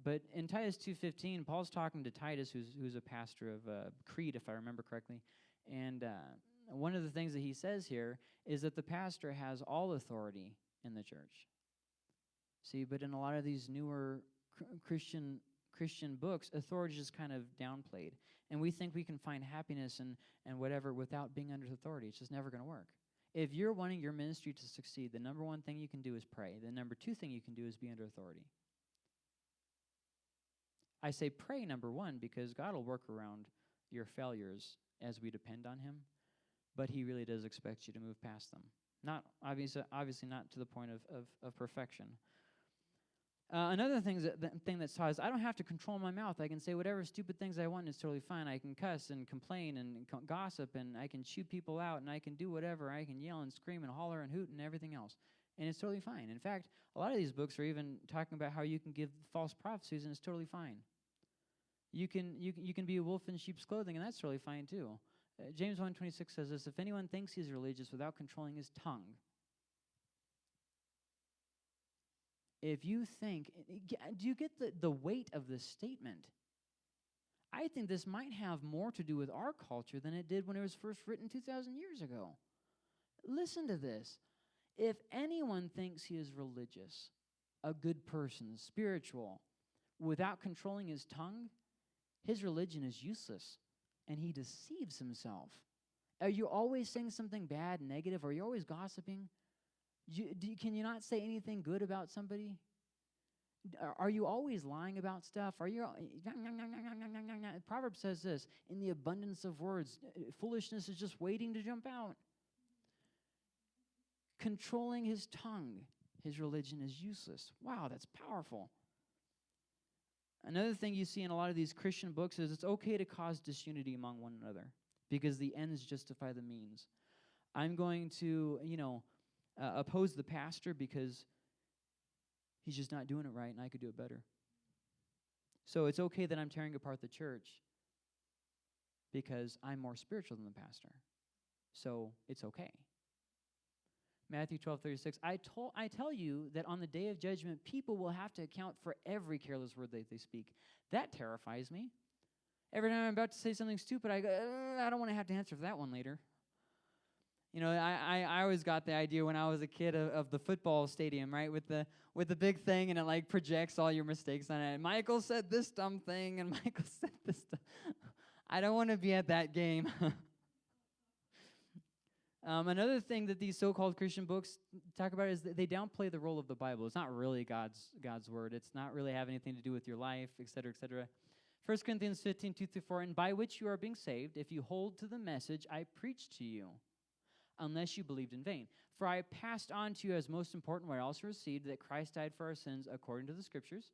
A: But in Titus 2:15, Paul's talking to Titus, who's a pastor of Crete, if I remember correctly. And one of the things that he says here is that the pastor has all authority in the church. See, but in a lot of these newer Christian books, authority is kind of downplayed. And we think we can find happiness and whatever without being under authority. It's just never going to work. If you're wanting your ministry to succeed, the number one thing you can do is pray. The number two thing you can do is be under authority. I say pray, number one, because God will work around your failures as we depend on him, but he really does expect you to move past them. Not obviously not to the point of perfection. Another thing that's taught is I don't have to control my mouth. I can say whatever stupid things I want. It's totally fine. I can cuss and complain and gossip, and I can chew people out, and I can do whatever. I can yell and scream and holler and hoot and everything else, and it's totally fine. In fact, a lot of these books are even talking about how you can give false prophecies, and it's totally fine. You can be a wolf in sheep's clothing, and that's totally fine too. James 1:26 says this: if anyone thinks he's religious without controlling his tongue, if you think, do you get the weight of this statement? I think this might have more to do with our culture than it did when it was first written 2,000 years ago. Listen to this. If anyone thinks he is religious, a good person, spiritual, without controlling his tongue, his religion is useless, and he deceives himself. Are you always saying something bad, negative? Are you always gossiping? Can you not say anything good about somebody? Are you always lying about stuff? Are you? Proverbs says this: in the abundance of words, foolishness is just waiting to jump out. Controlling his tongue, his religion is useless. Wow, that's powerful. Another thing you see in a lot of these Christian books is it's okay to cause disunity among one another because the ends justify the means. I'm going to, oppose the pastor because he's just not doing it right and I could do it better. So it's okay that I'm tearing apart the church because I'm more spiritual than the pastor. So it's okay. Matthew 12:36, I tell you that on the day of judgment, people will have to account for every careless word that they speak. That terrifies me. Every time I'm about to say something stupid, I go, I don't want to have to answer for that one later. I always got the idea when I was a kid of the football stadium, right, with the big thing, and it projects all your mistakes on it. Michael said this dumb thing, and Michael said this dumb. I don't want to be at that game. Another thing that these so-called Christian books talk about is that they downplay the role of the Bible. It's not really God's word. It's not really have anything to do with your life, et cetera, et cetera. 1 Corinthians 15:2-4, and by which you are being saved, if you hold to the message I preached to you, unless you believed in vain. For I passed on to you as most important what I also received, that Christ died for our sins according to the Scriptures,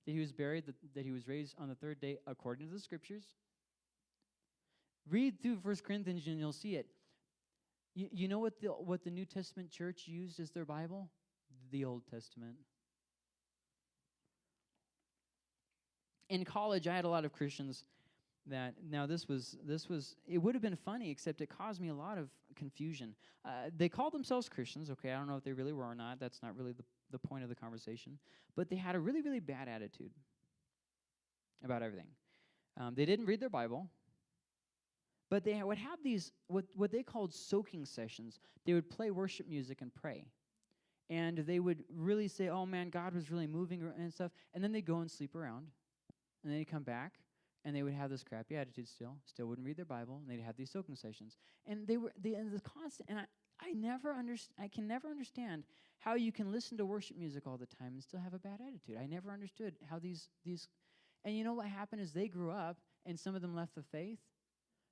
A: that he was buried, that he was raised on the third day according to the Scriptures. Read through 1 Corinthians and you'll see it. You know what the New Testament church used as their Bible? The Old Testament. In college, I had a lot of Christians that, now this was, it would have been funny, except it caused me a lot of confusion. They called themselves Christians, okay, I don't know if they really were or not, that's not really the point of the conversation, but they had a really, really bad attitude about everything. They didn't read their Bible. But they would have these, what they called soaking sessions. They would play worship music and pray. And they would really say, oh man, God was really moving and stuff. And then they'd go and sleep around. And then they'd come back, and they would have this crappy attitude still wouldn't read their Bible, and they'd have these soaking sessions. And they the constant, and I can never understand how you can listen to worship music all the time and still have a bad attitude. I never understood how these, and you know what happened is they grew up, and some of them left the faith.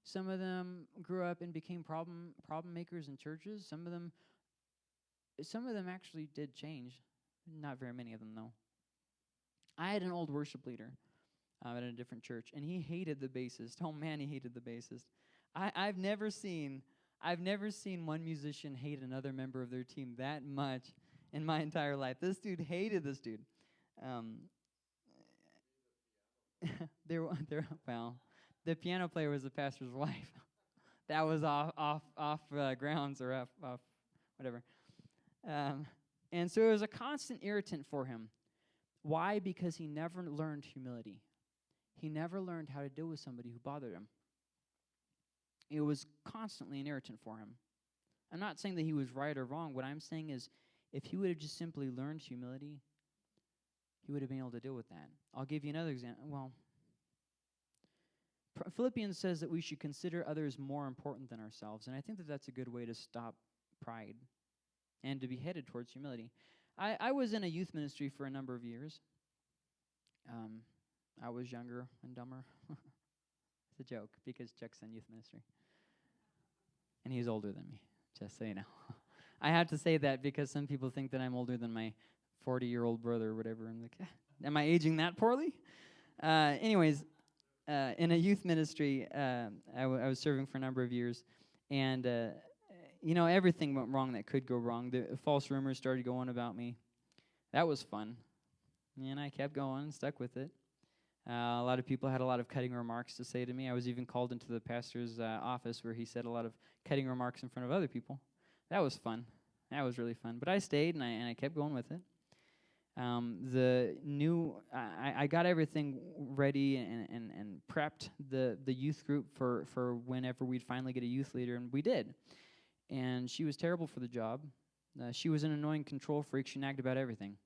A: Some of them grew up and became problem makers in churches. Some of them actually did change. Not very many of them, though. I had an old worship leader at a different church, and he hated the bassist. Oh man, he hated the bassist. I've never seen one musician hate another member of their team that much in my entire life. This dude hated this dude. Well, the piano player was the pastor's wife. That was off grounds or off whatever. And so it was a constant irritant for him. Why? Because he never learned humility. He never learned how to deal with somebody who bothered him. It was constantly an irritant for him. I'm not saying that he was right or wrong. What I'm saying is, if he would have just simply learned humility, he would have been able to deal with that. I'll give you another example. Well, Philippians says that we should consider others more important than ourselves, and I think that that's a good way to stop pride and to be headed towards humility. I was in a youth ministry for a number of years. I was younger and dumber. It's a joke, because Chuck's in youth ministry. And he's older than me, just so you know. I have to say that because some people think that I'm older than my 40-year-old brother or whatever. I'm like, am I aging that poorly? Anyways, in a youth ministry, I was serving for a number of years, and everything went wrong that could go wrong. The false rumors started going about me. That was fun, and I kept going, stuck with it. A lot of people had a lot of cutting remarks to say to me. I was even called into the pastor's office where he said a lot of cutting remarks in front of other people. That was fun. That was really fun. But I stayed, and I kept going with it. I got everything ready and prepped the youth group for whenever we'd finally get a youth leader, and we did. And she was terrible for the job. She was an annoying control freak. She nagged about everything.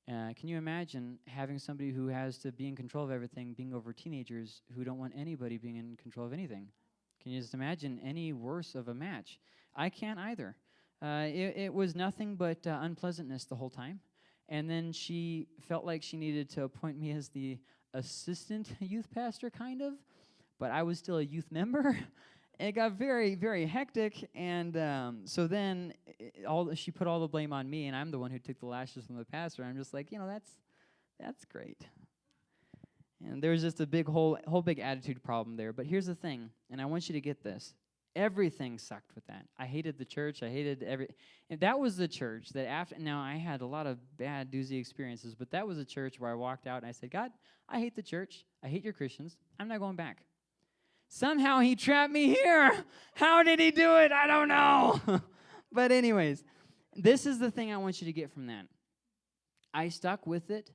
A: Can you imagine having somebody who has to be in control of everything being over teenagers who don't want anybody being in control of anything? Can you just imagine any worse of a match? I can't either. It was nothing but unpleasantness the whole time. And then she felt like she needed to appoint me as the assistant youth pastor, kind of. But I was still a youth member. It got very, very hectic, and so then she put all the blame on me, and I'm the one who took the lashes from the pastor. I'm just like, that's great. And there was just a whole big attitude problem there. But here's the thing, and I want you to get this. Everything sucked with that. I hated the church. I hated and that was the church that now I had a lot of bad doozy experiences, but that was a church where I walked out and I said, God, I hate the church. I hate your Christians. I'm not going back. Somehow he trapped me here. How did he do it? I don't know. But anyways, this is the thing I want you to get from that. I stuck with it,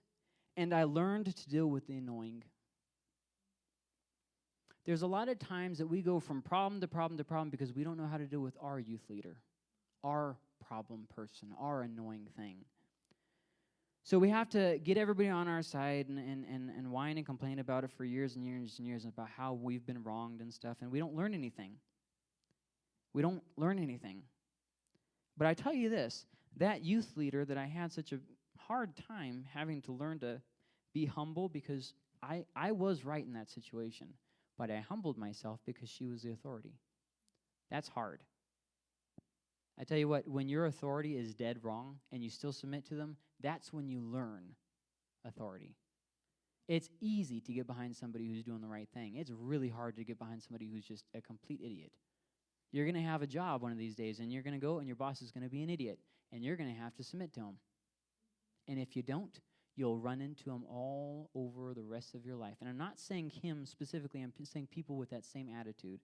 A: and I learned to deal with the annoying. There's a lot of times that we go from problem to problem to problem because we don't know how to deal with our youth leader, our problem person, our annoying thing. So we have to get everybody on our side and whine and complain about it for years and years and years about how we've been wronged and stuff, and we don't learn anything. We don't learn anything. But I tell you this, that youth leader that I had such a hard time having to learn to be humble, because I was right in that situation, but I humbled myself because she was the authority. That's hard. I tell you what, when your authority is dead wrong and you still submit to them, that's when you learn authority. It's easy to get behind somebody who's doing the right thing. It's really hard to get behind somebody who's just a complete idiot. You're going to have a job one of these days, and you're going to go, and your boss is going to be an idiot, and you're going to have to submit to him. And if you don't, you'll run into him all over the rest of your life. And I'm not saying him specifically, I'm saying people with that same attitude.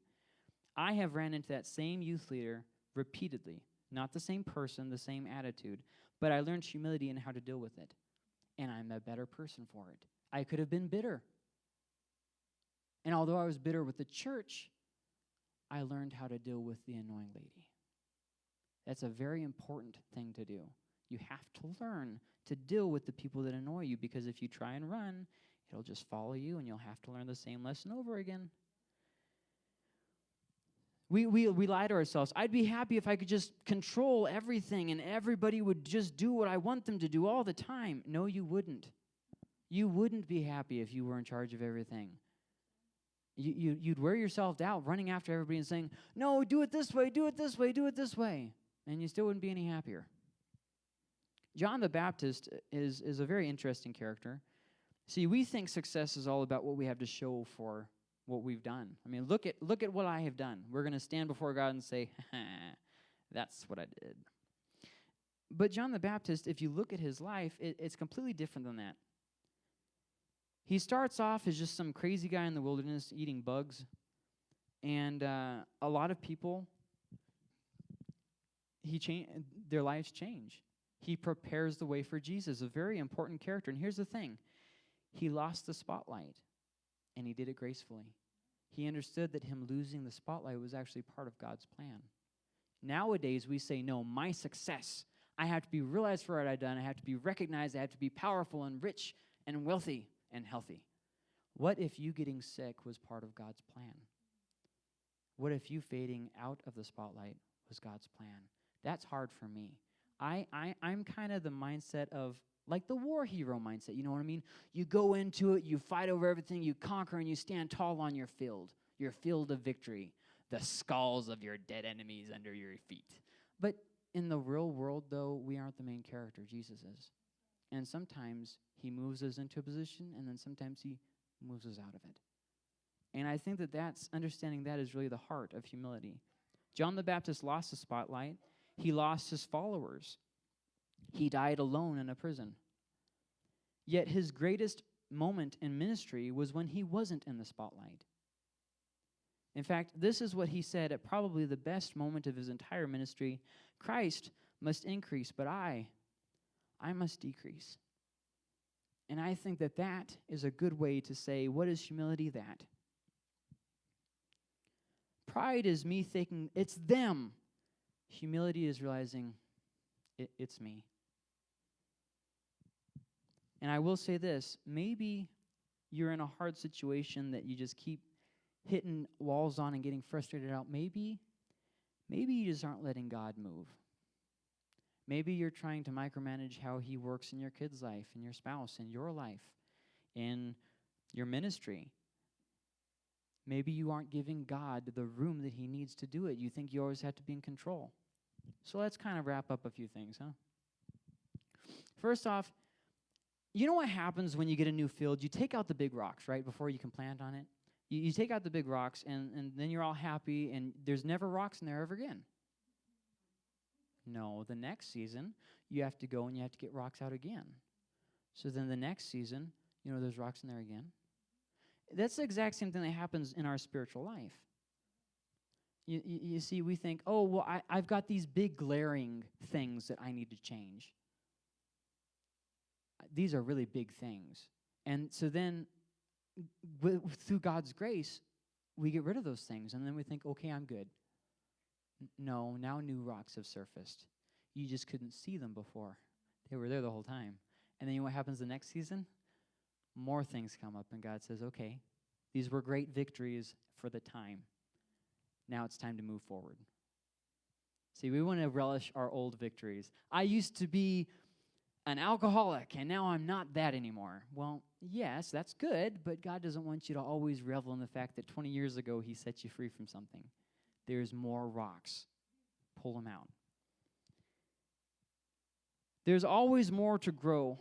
A: I have ran into that same youth leader repeatedly. Not the same person, the same attitude. But I learned humility and how to deal with it. And I'm a better person for it. I could have been bitter. And although I was bitter with the church, I learned how to deal with the annoying lady. That's a very important thing to do. You have to learn to deal with the people that annoy you, because if you try and run, it'll just follow you and you'll have to learn the same lesson over again. We lie to ourselves. I'd be happy if I could just control everything and everybody would just do what I want them to do all the time. No, you wouldn't. You wouldn't be happy if you were in charge of everything. You'd wear yourself out running after everybody and saying, no, do it this way, do it this way, do it this way. And you still wouldn't be any happier. John the Baptist is a very interesting character. See, we think success is all about what we have to show for what we've done. I mean, look at what I have done. We're going to stand before God and say, that's what I did. But John the Baptist, if you look at his life, it's completely different than that. He starts off as just some crazy guy in the wilderness eating bugs. And a lot of people, their lives change. He prepares the way for Jesus, a very important character. And here's the thing. He lost the spotlight, and he did it gracefully. He understood that him losing the spotlight was actually part of God's plan. Nowadays, we say, no, my success, I have to be realized for what I've done. I have to be recognized. I have to be powerful and rich and wealthy and healthy. What if you getting sick was part of God's plan? What if you fading out of the spotlight was God's plan? That's hard for me. I'm kind of the mindset of, like the war hero mindset, you know what I mean? You go into it, you fight over everything, you conquer, and you stand tall on your field of victory, the skulls of your dead enemies under your feet. But in the real world, though, we aren't the main character. Jesus is. And sometimes he moves us into a position, and then sometimes he moves us out of it. And I think that's understanding that is really the heart of humility. John the Baptist lost the spotlight. He lost his followers. He died alone in a prison. Yet his greatest moment in ministry was when he wasn't in the spotlight. In fact, this is what he said at probably the best moment of his entire ministry. Christ must increase, but I must decrease. And I think that is a good way to say, what is humility? That. Pride is me thinking, it's them. Humility is realizing, it's me. And I will say this, maybe you're in a hard situation that you just keep hitting walls on and getting frustrated out. Maybe you just aren't letting God move. Maybe you're trying to micromanage how he works in your kid's life, in your spouse, in your life, in your ministry. Maybe you aren't giving God the room that he needs to do it. You think you always have to be in control. So let's kind of wrap up a few things, huh? First off, you know what happens when you get a new field? You take out the big rocks, right, before you can plant on it. You take out the big rocks, and then you're all happy, and there's never rocks in there ever again. No, the next season, you have to go and you have to get rocks out again. So then the next season, there's rocks in there again. That's the exact same thing that happens in our spiritual life. You see, we think, oh, well, I've got these big glaring things that I need to change. These are really big things. And so then, through God's grace, we get rid of those things. And then we think, okay, I'm good. No, now new rocks have surfaced. You just couldn't see them before. They were there the whole time. And then you know what happens the next season? More things come up, and God says, okay, these were great victories for the time. Now it's time to move forward. See, we want to relish our old victories. I used to be an alcoholic, and now I'm not that anymore. Well, yes, that's good, but God doesn't want you to always revel in the fact that 20 years ago he set you free from something. There's more rocks. Pull them out. There's always more to grow.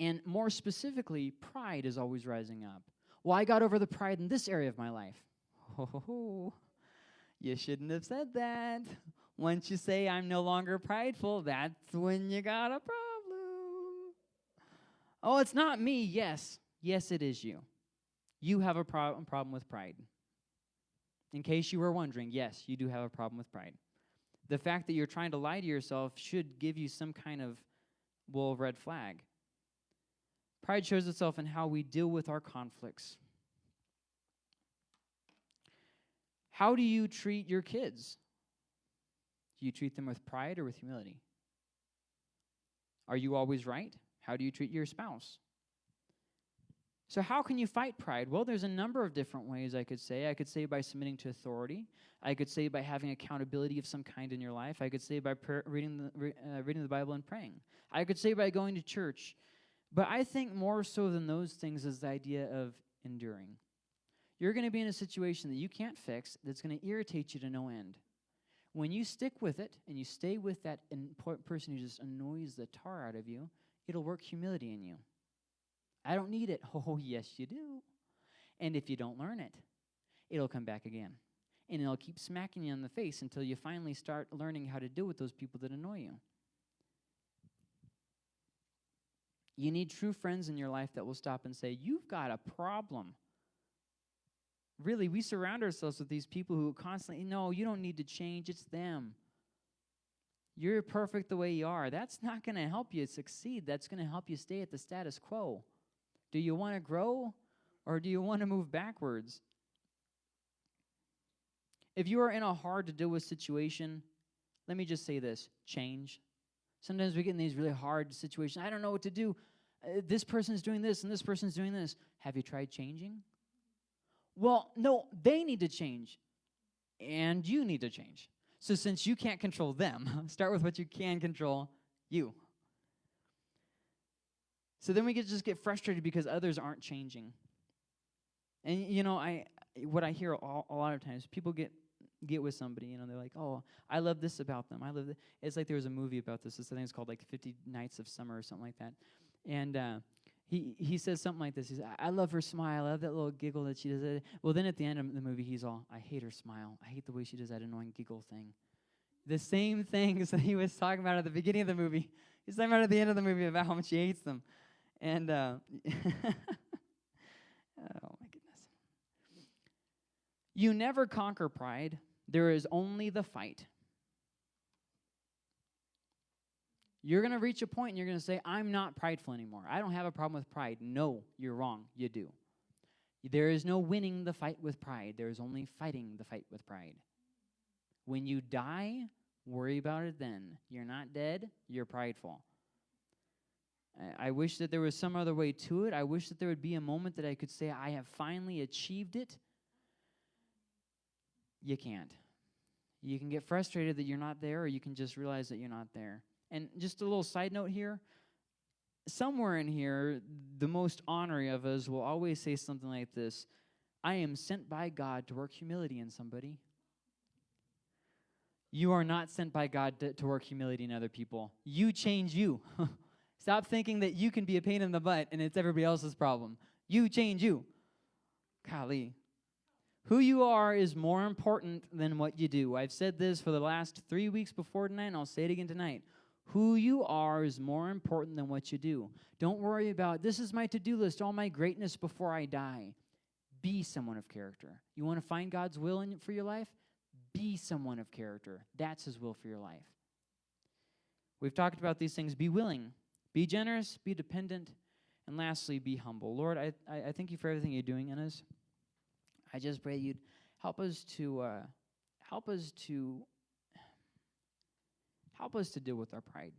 A: And more specifically, pride is always rising up. Well, I got over the pride in this area of my life. Oh, you shouldn't have said that. Once you say I'm no longer prideful, that's when you got a problem. Oh, it's not me. Yes, it is you. You have a problem with pride. In case you were wondering, yes, you do have a problem with pride. The fact that you're trying to lie to yourself should give you some kind of, red flag. Pride shows itself in how we deal with our conflicts. How do you treat your kids? Do you treat them with pride or with humility? Are you always right? How do you treat your spouse? So how can you fight pride? Well, there's a number of different ways I could say. I could say by submitting to authority. I could say by having accountability of some kind in your life. I could say by reading the Bible and praying. I could say by going to church. But I think more so than those things is the idea of enduring. You're going to be in a situation that you can't fix that's going to irritate you to no end. When you stick with it and you stay with that person who just annoys the tar out of you, it'll work humility in you. I don't need it. Oh, yes, you do. And if you don't learn it, it'll come back again. And it'll keep smacking you in the face until you finally start learning how to deal with those people that annoy you. You need true friends in your life that will stop and say, you've got a problem. Really, we surround ourselves with these people who constantly, no, you don't need to change, it's them. You're perfect the way you are. That's not going to help you succeed. That's going to help you stay at the status quo. Do you want to grow or do you want to move backwards? If you are in a hard to deal with situation, let me just say this, change. Sometimes we get in these really hard situations. I don't know what to do. This person's doing this and this person's doing this. Have you tried changing? Well, no, they need to change, and you need to change. So since you can't control them, start with what you can control, you. So then we just get frustrated because others aren't changing. And, you know, what I hear a lot of times, people get with somebody, you know, they're like, oh, I love this about them. I love this. It's like there was a movie about this. I think it's called like 50 Nights of Summer or something like that. And he says something like this. He says, I love her smile. I love that little giggle that she does. Well, then at the end of the movie, he's all, I hate her smile. I hate the way she does that annoying giggle thing. The same things that he was talking about at the beginning of the movie. He's talking about at the end of the movie about how much he hates them. And, oh, my goodness. You never conquer pride. There is only the fight. You're going to reach a point and you're going to say, I'm not prideful anymore. I don't have a problem with pride. No, you're wrong. You do. There is no winning the fight with pride. There is only fighting the fight with pride. When you die, worry about it then. You're not dead. You're prideful. I wish that there was some other way to it. I wish that there would be a moment that I could say, I have finally achieved it. You can't. You can get frustrated that you're not there, or you can just realize that you're not there. And just a little side note here, somewhere in here, the most honorary of us will always say something like this, I am sent by God to work humility in somebody. You are not sent by God to work humility in other people. You change you. Stop thinking that you can be a pain in the butt and it's everybody else's problem. You change you. Golly. Who you are is more important than what you do. I've said this for the last 3 weeks before tonight, and I'll say it again tonight. Who you are is more important than what you do. Don't worry about, this is my to-do list, all my greatness before I die. Be someone of character. You want to find God's will for your life? Be someone of character. That's His will for your life. We've talked about these things. Be willing. Be generous. Be dependent. And lastly, be humble. Lord, I thank you for everything you're doing in us. I just pray you'd help us to deal with our pride.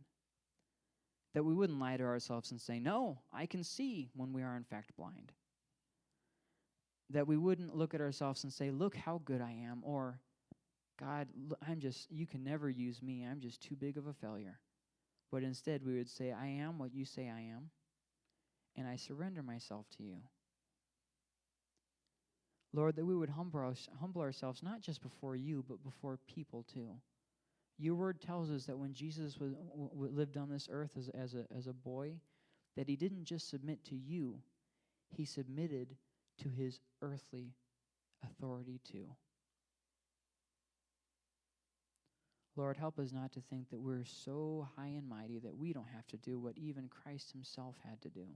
A: That we wouldn't lie to ourselves and say, no, I can see, when we are in fact blind. That we wouldn't look at ourselves and say, look how good I am, or God, you can never use me, I'm just too big of a failure. But instead we would say, I am what you say I am, and I surrender myself to you. Lord, that we would humble ourselves not just before you, but before people too. Your word tells us that when Jesus lived on this earth as a boy, that he didn't just submit to you, he submitted to his earthly authority too. Lord, help us not to think that we're so high and mighty that we don't have to do what even Christ himself had to do.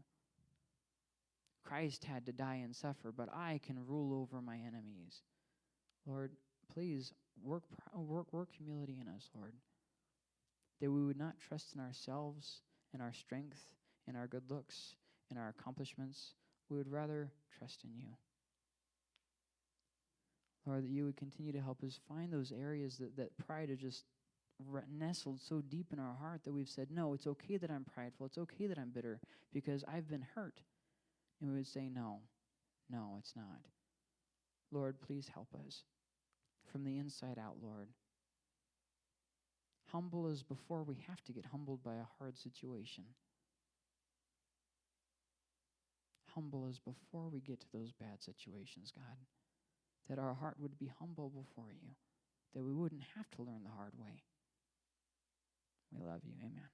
A: Christ had to die and suffer, but I can rule over my enemies. Lord, please work humility in us, Lord, that we would not trust in ourselves, in our strength, in our good looks, in our accomplishments. We would rather trust in you. Lord, that you would continue to help us find those areas that pride is just nestled so deep in our heart that we've said, no, it's okay that I'm prideful. It's okay that I'm bitter because I've been hurt. And we would say, no, it's not. Lord, please help us from the inside out, Lord. Humble us before we have to get humbled by a hard situation. Humble us before we get to those bad situations, God. That our heart would be humble before you. That we wouldn't have to learn the hard way. We love you. Amen.